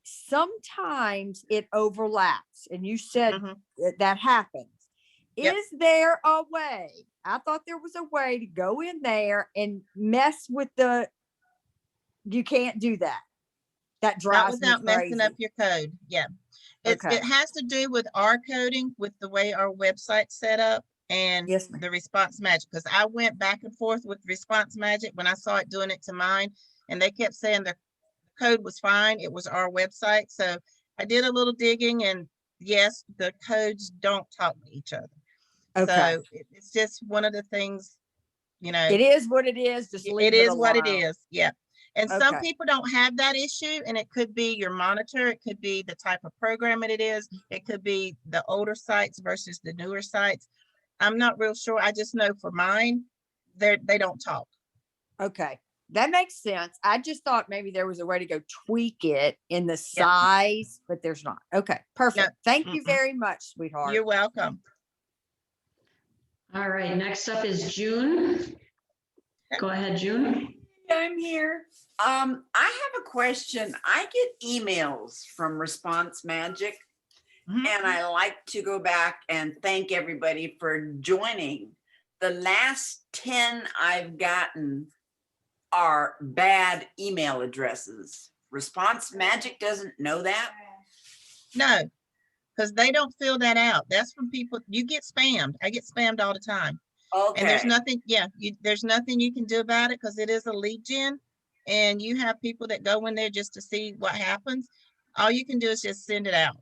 sometimes it overlaps, and you said Mhm. that happens. Yep. Is there a way? I thought there was a way to go in there and mess with you can't do that. That Not drives me without messing up crazy. your code. Yeah. It Okay. has to do with our coding, with the way our website's set up and Yes, ma'am. the Response Magic. Because I went back and forth with Response Magic when I saw it doing it to mine, and they kept saying the code was fine. It was our website. So I did a little digging, and yes, the codes don't talk to each other. Okay. So it's just one of the things, you know, It is what it is. Just it leave it is what it alone. is. Yeah. And some Okay. people don't have that issue, and it could be your monitor. It could be the type of program it is. It could be the older sites versus the newer sites. I'm not real sure. I just know for mine, they don't talk. Okay. That makes sense. I just thought maybe there was a way to go tweak it in the Yep. size, but there's not. Okay. Perfect. Thank you Mm-mm. very much, sweetheart. You're welcome. All right, next up is June. Go ahead, June. I'm here. I have a question. I get emails from Response Magic, Mhm. and I like to go back and thank everybody for joining. The last 10 I've gotten are bad email addresses. Response Magic doesn't know that. No, because they don't fill that out. That's from people, you get spammed. I get spammed all the time. And there's Okay. nothing, yeah, there's nothing you can do about it because it is a lead gen. And you have people that go in there just to see what happens. All you can do is just send it out.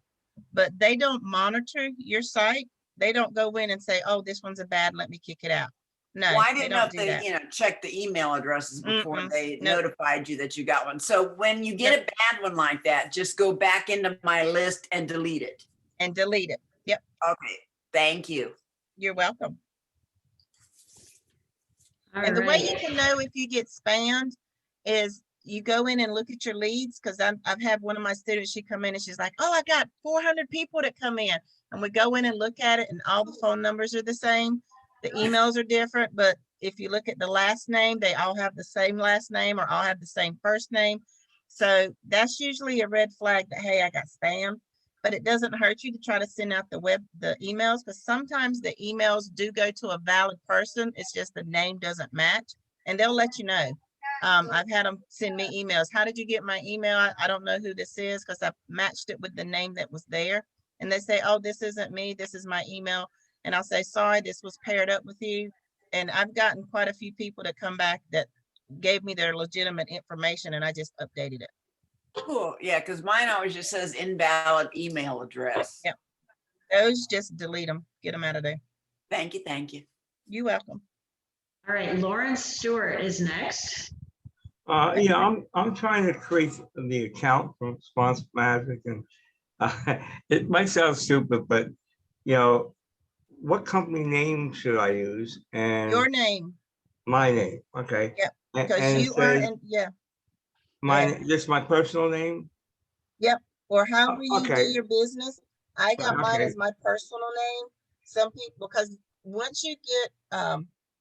But they don't monitor your site. They don't go in and say, oh, this one's a bad, let me kick it out. No, Well, I they didn't know don't if do they, that. checked the email addresses before Mm-mm. they Nope. notified you that you got one. So when you get a bad one like that, just go back into my list and delete it. And delete it. Yep, Okay, thank you. you're welcome. All And the way you right. can know if you get spammed is you go in and look at your leads. Because I've had one of my students, she come in and she's like, oh, I got 400 people that come in. And we go in and look at it, and all the phone numbers are the same. The emails are different, but if you look at the last name, they all have the same last name or all have the same first name. So that's usually a red flag that, hey, I got spammed. But it doesn't hurt you to try to send out the emails, because sometimes the emails do go to a valid person. It's just the name doesn't match, and they'll let you know. I've had them send me emails. How did you get my email? I don't know who this is, because I matched it with the name that was there. And they say, oh, this isn't me. This is my email. And I'll say, sorry, this was paired up with you. And I've gotten quite a few people to come back that gave me their legitimate information, and I just updated it. Cool. Yeah, because mine always just says invalid email address. Yep. Those, just delete them, get them out of there. Thank you. Thank you. You're welcome. All right, Lawrence Stewart is next. Yeah, I'm trying to create the account from Response Magic, and it might sound stupid, but what company name should I use? And Your name, my name, okay. Yep, And because it you are, says yeah, just my personal name. or however you do okay. your business. I got mine Okay. as my personal name. Some people, because once you get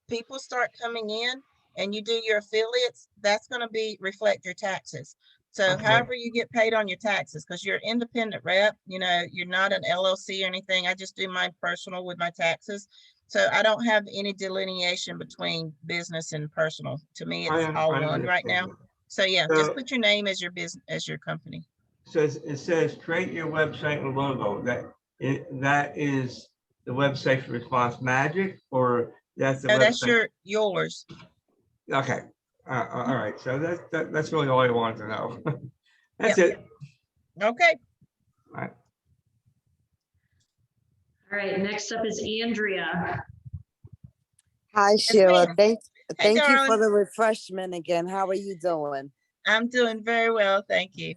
people start coming in and you do your affiliates, that's going to reflect your taxes. So Okay. however you get paid on your taxes, because you're independent rep, you're not an LLC or anything. I just do mine personal with my taxes. So I don't have any delineation between business and personal. To me, it's all one right now. understand. So yeah, So- just put your name as your business, as your company. It says create your website and logo. That is the website for Response Magic, or that's the No, website? that's yours. Okay. All right. So that's really all I wanted to know. That's Yep. it. Okay. All right, next up is Andrea. Hi, Sheila. ma'am. Thank Hey, you for darling. the refreshment again. How are you doing? I'm doing very well, thank you.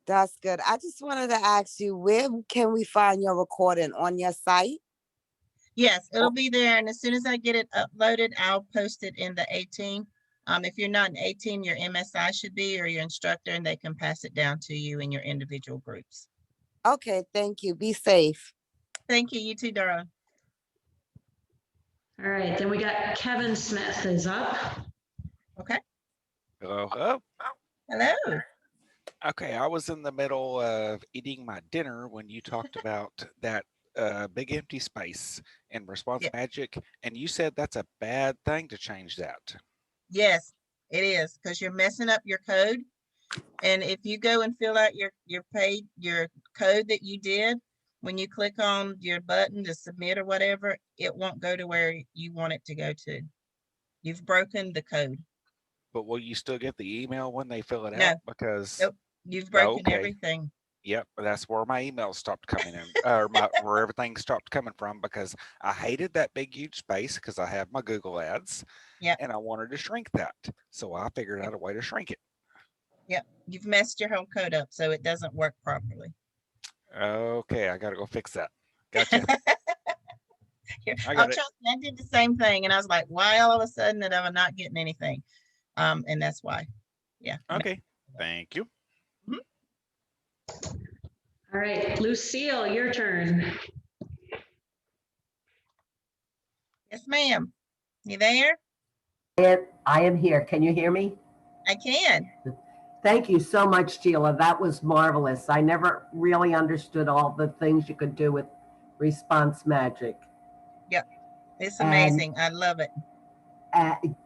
That's good. I just wanted to ask you, where can we find your recording on your site? Yes, it'll be there, and as soon as I get it uploaded, I'll post it in the 18 If you're not an 18, your MSI should be, or your instructor, and they can pass it down to you in your individual groups. Okay, thank you. Be safe. Thank you. You too, Dara. All right, then we got Kevin Smith is up. Okay. Hello, hello. Hello. Okay, I was in the middle of eating my dinner when you talked about that big empty space in Response Yeah. Magic, and you said that's a bad thing to change that. Yes, it is, because you're messing up your code. And if you go and fill out your code that you did, when you click on your button to submit or whatever, it won't go to where you want it to go to. You've broken the code. But will you still get the email when they fill it No. out? Because Nope. You've broken okay. everything. Yep, that's where my emails stopped coming in, or where everything stopped coming from, because I hated that big huge space because I have my Google ads. Yep. And I wanted to shrink that, so I figured out a way to shrink it. Yep. You've messed your whole code up, so it doesn't work properly. Okay, I gotta go fix that. Gotcha. Here, I got it. trust me, I did the same thing, and I was like, why all of a sudden that I'm not getting anything? And that's why. Yeah. Okay, thank you. All right, Lucille, your turn. Yes, ma'am. You there? I am here. Can you hear me? I can. Thank you so much, Sheila. That was marvelous. I never really understood all the things you could do with Response Magic. It's And- amazing. I love it.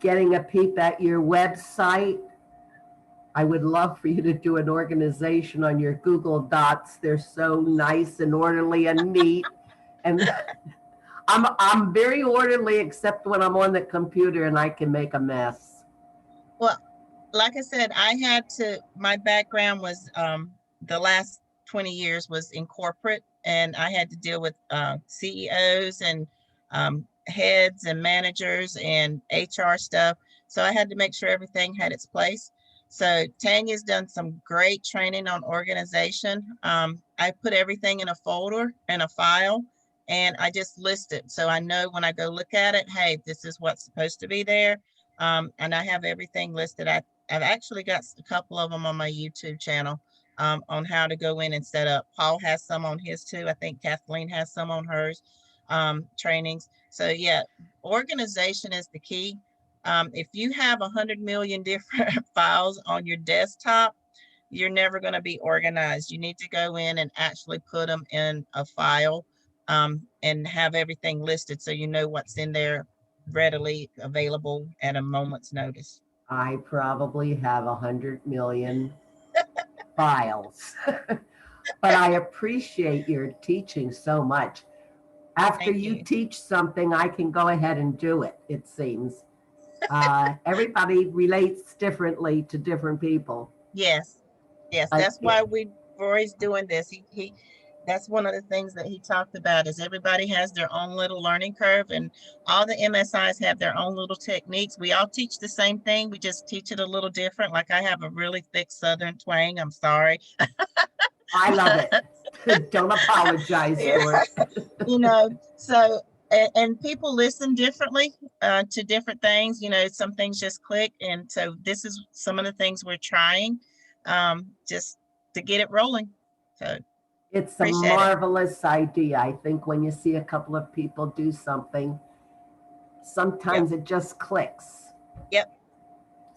Getting a peep at your website. I would love for you to do an organization on your Google Docs. They're so nice and orderly and neat. And I'm very orderly, except when I'm on the computer and I can make a mess. Like I said, my background was the last 20 years was in corporate, and I had to deal with CEOs and heads and managers and HR stuff. So I had to make sure everything had its place. So Tanya's done some great training on organization. I put everything in a folder and a file, and I just list it. So I know when I go look at it, hey, this is what's supposed to be there. And I have everything listed. I've actually got a couple of them on my YouTube channel on how to go in and set up. Paul has some on his too. I think Kathleen has some on hers trainings. So yeah, organization is the key. If you have 100 million different files on your desktop, you're never going to be organized. You need to go in and actually put them in a file and have everything listed so you know what's in there readily available at a moment's notice. I probably have 100 million files, but I appreciate your teaching so much. After Thank you you. teach something, I can go ahead and do it, it seems. Everybody relates differently to different people. Yes, that's why Roy's doing this. That's one of the things that he talked about is everybody has their own little learning curve, and all the MSIs have their own little techniques. We all teach the same thing. We just teach it a little different. Like I have a really thick Southern twang. I'm sorry. I love it. Don't apologize for it. So, and people listen differently to different things. Some things just click. And so this is some of the things we're trying just to get it rolling. So It's a appreciate it. marvelous idea. I think when you see a couple of people do something, sometimes it just clicks. Yep.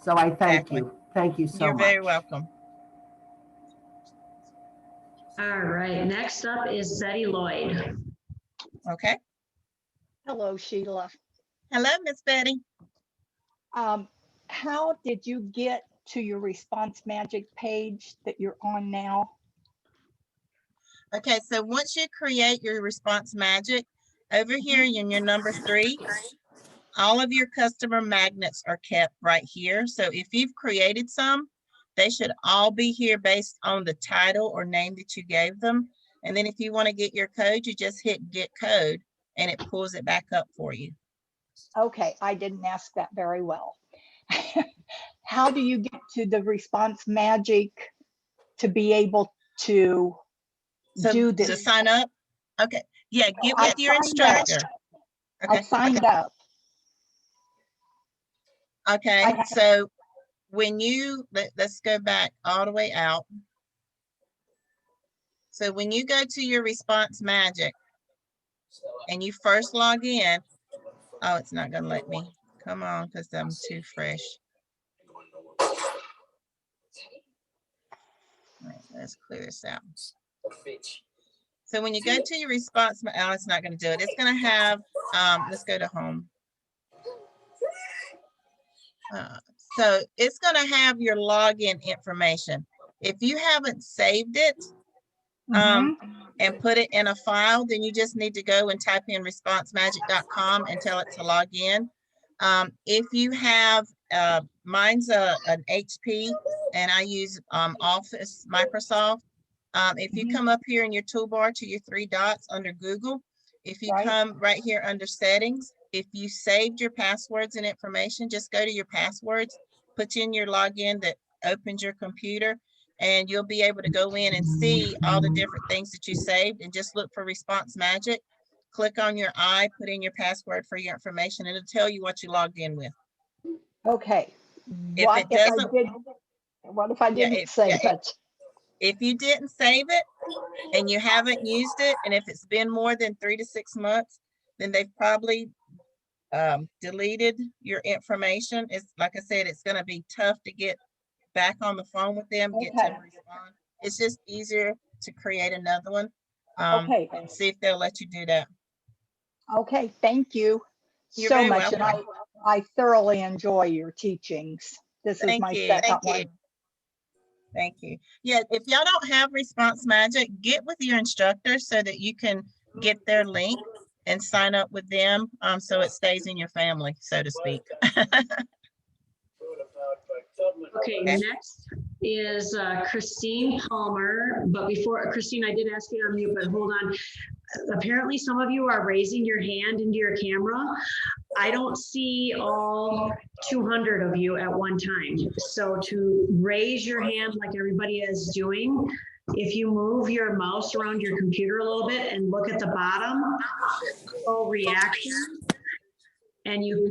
So I thank Exactly. you. Thank you so You're much. very welcome. All right, next up is Betty Lloyd. Okay. Hello, Sheila. Hello, Miss Betty. How did you get to your Response Magic page that you're on now? Okay, so once you create your Response Magic, over here in your number 3, all of your customer magnets are kept right here. So if you've created some, they should all be here based on the title or name that you gave them. And then if you want to get your code, you just hit get code and it pulls it back up for you. Okay, I didn't ask that very well. How do you get to the Response Magic to be able to do this? To sign up? Okay, yeah, get I with your signed up. instructor. I signed up. Okay, I- so when you, let's go back all the way out. So when you go to your Response Magic and you first log in, oh, it's not gonna let me. Come on, because I'm too fresh. All right, let's clear this out. So when you go to your response, oh, it's not gonna do it. It's gonna have, let's go to home. So it's gonna have your login information. If you haven't saved it, Mhm. and put it in a file, then you just need to go and type in responsemagic.com and tell it to log in. If you have, mine's an HP and I use Office Microsoft. If you come up here in your toolbar to your 3 dots under Google, if you Right. come right here under settings, if you saved your passwords and information, just go to your passwords, put in your login that opens your computer, and you'll be able to go in and see all the different things that you saved and just look for Response Magic. Click on your eye, put in your password for your information, and it'll tell you what you logged in with. Okay. If What it if I doesn't- did, what if I Yeah, didn't save it? If you didn't save it and you haven't used it, and if it's been more than 3 to 6 months, then they've probably deleted your information. It's like I said, it's gonna be tough to get back on the phone with them, get Okay. to respond. It's just easier to create another one. Okay. And see if they'll let you do that. Okay, thank you You're so very much. And I thoroughly enjoy your teachings. This is Thank my you. second Thank you. one. Thank you. Yeah, if y'all don't have Response Magic, get with your instructor so that you can get their link and sign up with them, so it stays in your family, so to speak. Okay, Okay. next is Christine Palmer. But before, Christine, I did ask you to unmute, but hold on. Apparently, some of you are raising your hand into your camera. I don't see all 200 of you at one time. So to raise your hand like everybody is doing, if you move your mouse around your computer a little bit and look at the bottom, go reaction, and you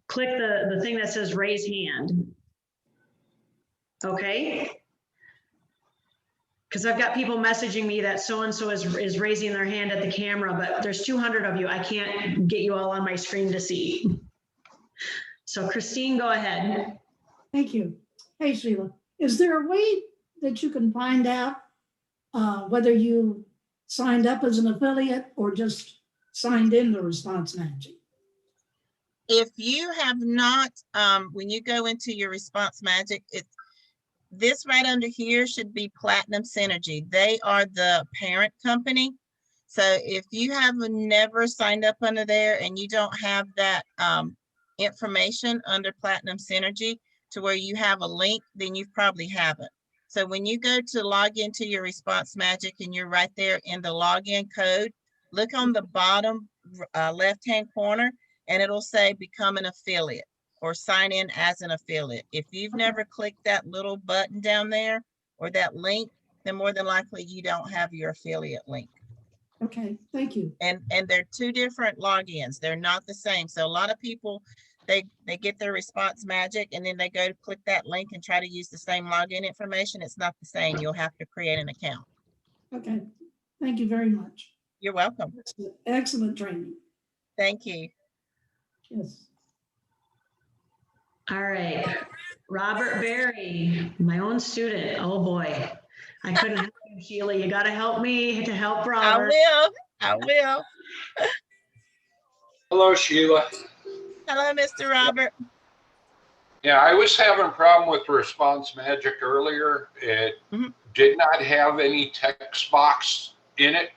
click the thing that says raise hand. Okay? Because I've got people messaging me that so-and-so is raising their hand at the camera, but there's 200 of you. I can't get you all on my screen to see. So Christine, go ahead. Thank you. Hey, Sheila, is there a way that you can find out whether you signed up as an affiliate or just signed in to Response Magic? If you have not, when you go into your Response Magic, it's this right under here should be Platinum Synergy. They are the parent company. So if you have never signed up under there and you don't have that information under Platinum Synergy to where you have a link, then you probably haven't. So when you go to log into your Response Magic and you're right there in the login code, look on the bottom left-hand corner and it'll say become an affiliate or sign in as an affiliate. If you've never clicked that little button down there or that link, then more than likely you don't have your affiliate link. Okay, thank you. And they're 2 different logins. They're not the same. So a lot of people, they get their Response Magic and then they go to click that link and try to use the same login information. It's not the same. You'll have to create an account. Okay, thank you very much. You're welcome. Excellent training. Thank you. Yes. All right, Robert Berry, my own student. Oh boy, I couldn't help you, Sheila. You got to help me to help I Robert. will. I will. Hello, Sheila. Hello, Mr. Robert. Yeah, I was having a problem with Response Magic earlier. It did not have any text box in it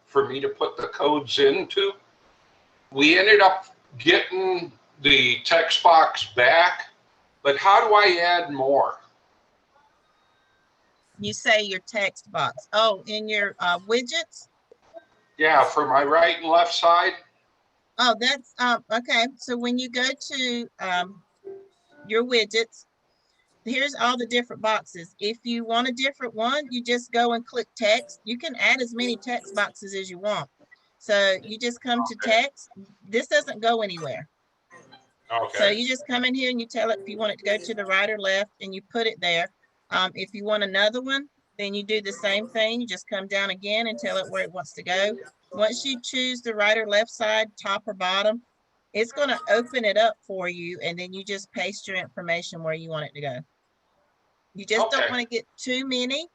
for me to put the codes into. We ended up getting the text box back, but how do I add more? You say your text box. Oh, in your widgets? Yeah, for my right and left side. Oh, that's okay. So when you go to your widgets, here's all the different boxes. If you want a different one, you just go and click text. You can add as many text boxes as you want. So you just come to text. This doesn't go anywhere. So Okay, you just come in here and you tell it if you want it to go to the right or left, and you put it there. If you want another one, then you do the same thing. You just come down again and tell it where it wants to go. Once you choose the right or left side, top or bottom, it's going to open it up for you, and then you just paste your information where you want it to go. You just don't Okay. want to get too many,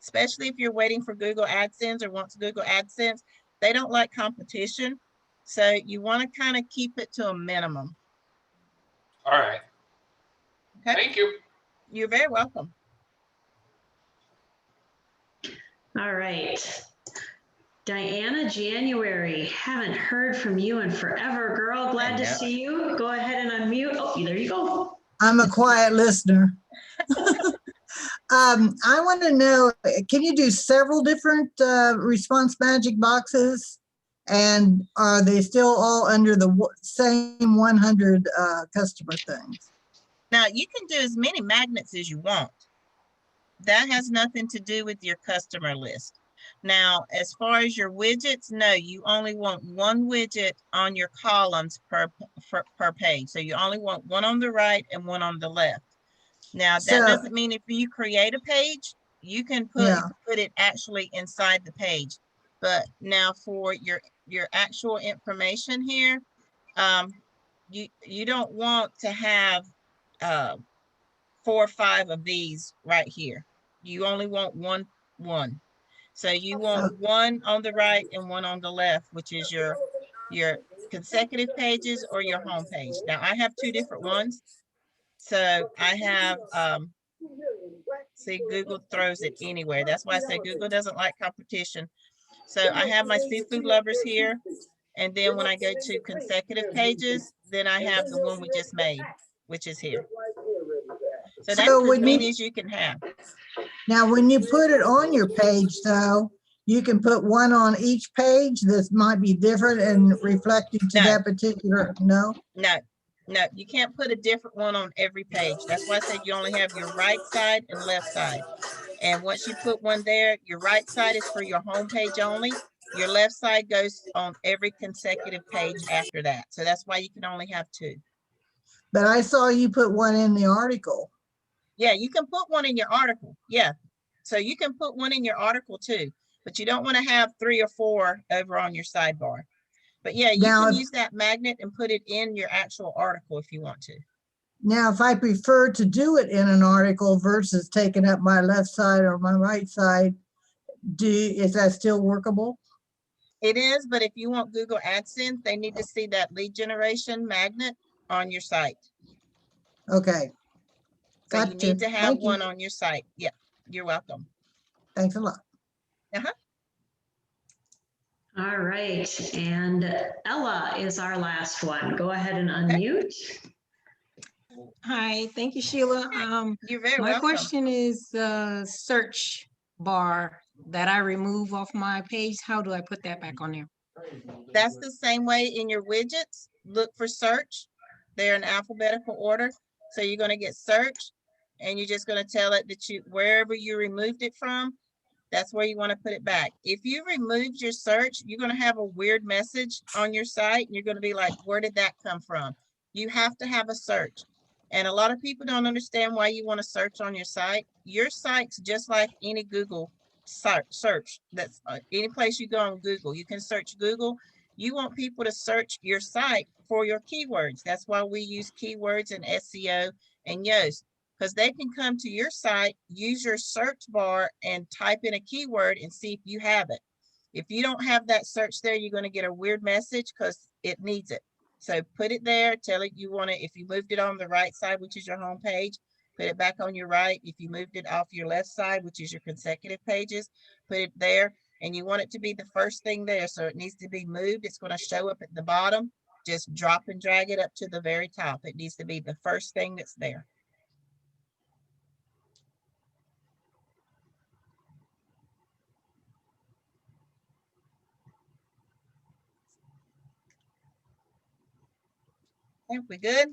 especially if you're waiting for Google AdSense or wants Google AdSense. They don't like competition. So you want to kind of keep it to a minimum. All right. Okay. Thank you. You're very welcome. All right. Diana January, haven't heard from you in forever, girl. Glad to know. see you. Go ahead and unmute. Oh, there you go. I'm a quiet listener. I want to know, can you do several different Response Magic boxes? And are they still all under the same 100 customer things? Now you can do as many magnets as you want. That has nothing to do with your customer list. Now, as far as your widgets, no, you only want one widget on your columns per page. So you only want one on the right and one on the left. Now, that So- doesn't mean if you create a page, you can put it actually inside the page. But now for your actual information here, you don't want to have 4 or 5 of these right here. You only want one. So you want one on the right and one on the left, which is your consecutive pages or your home page. Now I have 2 different ones. So I have, see, Google throws it anywhere. That's why I say Google doesn't like competition. So I have my seafood lovers here. And then when I go to consecutive pages, then I have the one we just made, which is here. So that's as many as you can have. Now, when you put it on your page, though, you can put one on each page that might be different and reflecting to that particular, no? No, you can't put a different one on every page. That's why I said you only have your right side and left side. And once you put one there, your right side is for your home page only. Your left side goes on every consecutive page after that. So that's why you can only have 2. But I saw you put one in the article. Yeah, you can put one in your article. Yeah. So you can put one in your article too, but you don't want to have 3 or 4 over on your sidebar. But yeah, you can use that magnet and put it in your actual article if you want to. Now, if I prefer to do it in an article versus taking up my left side or my right side, is that still workable? It is, but if you want Google AdSense, they need to see that lead generation magnet on your site. Okay. So Gotcha. you need to have Thank you. one on your site. Yeah, you're welcome. Thanks a lot. All right. And Ella is our last one. Go ahead and unmute. Hi, thank you, Sheila. You're very my welcome. question is search bar that I remove off my page. How do I put that back on there? That's the same way in your widgets. Look for search. They're in alphabetical order. So you're going to get search, and you're just going to tell it that wherever you removed it from, that's where you want to put it back. If you removed your search, you're going to have a weird message on your site. And you're going to be like, where did that come from? You have to have a search. And a lot of people don't understand why you want to search on your site. Your site's just like any Google search. That's any place you go on Google. You can search Google. You want people to search your site for your keywords. That's why we use keywords in SEO and Yoast, because they can come to your site, use your search bar and type in a keyword and see if you have it. If you don't have that search there, you're going to get a weird message because it needs it. So put it there, tell it you want it. If you moved it on the right side, which is your home page, put it back on your right. If you moved it off your left side, which is your consecutive pages, put it there. And you want it to be the first thing there. So it needs to be moved. It's going to show up at the bottom. Just drop and drag it up to the very top. It needs to be the first thing that's there. Okay, we good?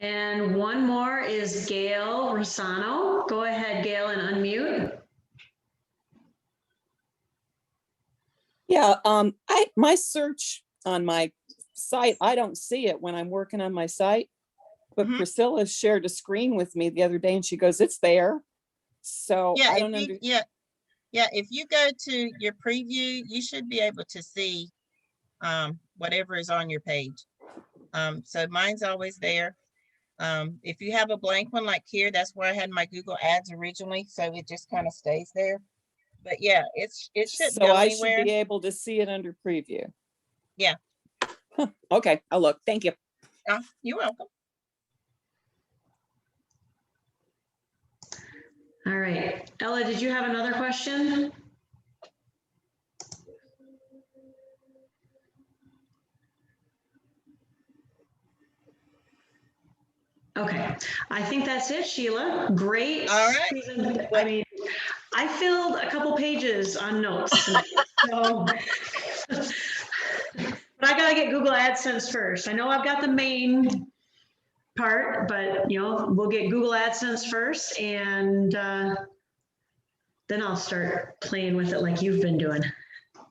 And one more is Gail Rosano. Go ahead, Gail, and unmute. Yeah, my search on my site, I don't see it when I'm working on my site. But Mhm. Priscilla shared a screen with me the other day and she goes, it's there. So Yeah, I if don't you, under, yeah, if you go to your preview, you should be able to see whatever is on your page. So mine's always there. If you have a blank one like here, that's where I had my Google Ads originally, so it just kind of stays there. But yeah, it shouldn't so go I should anywhere. be able to see it under preview. Yeah. Okay, I'll look. Thank you. You're welcome. All right. Ella, did you have another question? Okay, I think that's it, Sheila. Great. All right. I mean, I filled a couple pages on notes tonight, so. But I gotta get Google AdSense first. I know I've got the main part, but we'll get Google AdSense first, and then I'll start playing with it like you've been doing.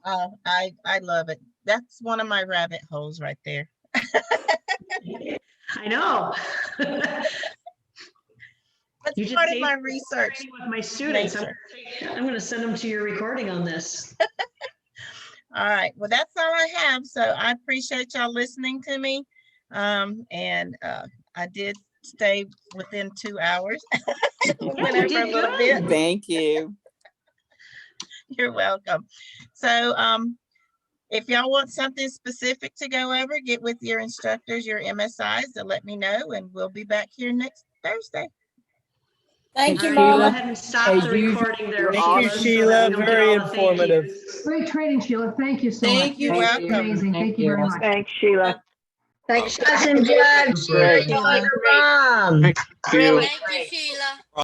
I love it. That's one of my rabbit holes right there. I know. That's You just part of saved my me research. training with my students. nature. I'm gonna send them to your recording on this. All right. Well, that's all I have. So I appreciate y'all listening to me. And I did stay within 2 hours. Went You over a did little good. bit. Thank you. You're welcome. So if y'all want something specific to go over, get with your instructors, your MSIs, to let me know, and we'll be back here next Thursday. Thank you, All right, go Mama. ahead and stop the recording there, Thank you, so that Sheila. we don't get Very all the thank informative. yous. Great training, Sheila. Thank you so much. Thank you. You're welcome. Amazing. Thank you very much. Thanks, Sheila. Thanks, Cousin Judge. Great. Mom. Thank you. Really Thank you, Sheila.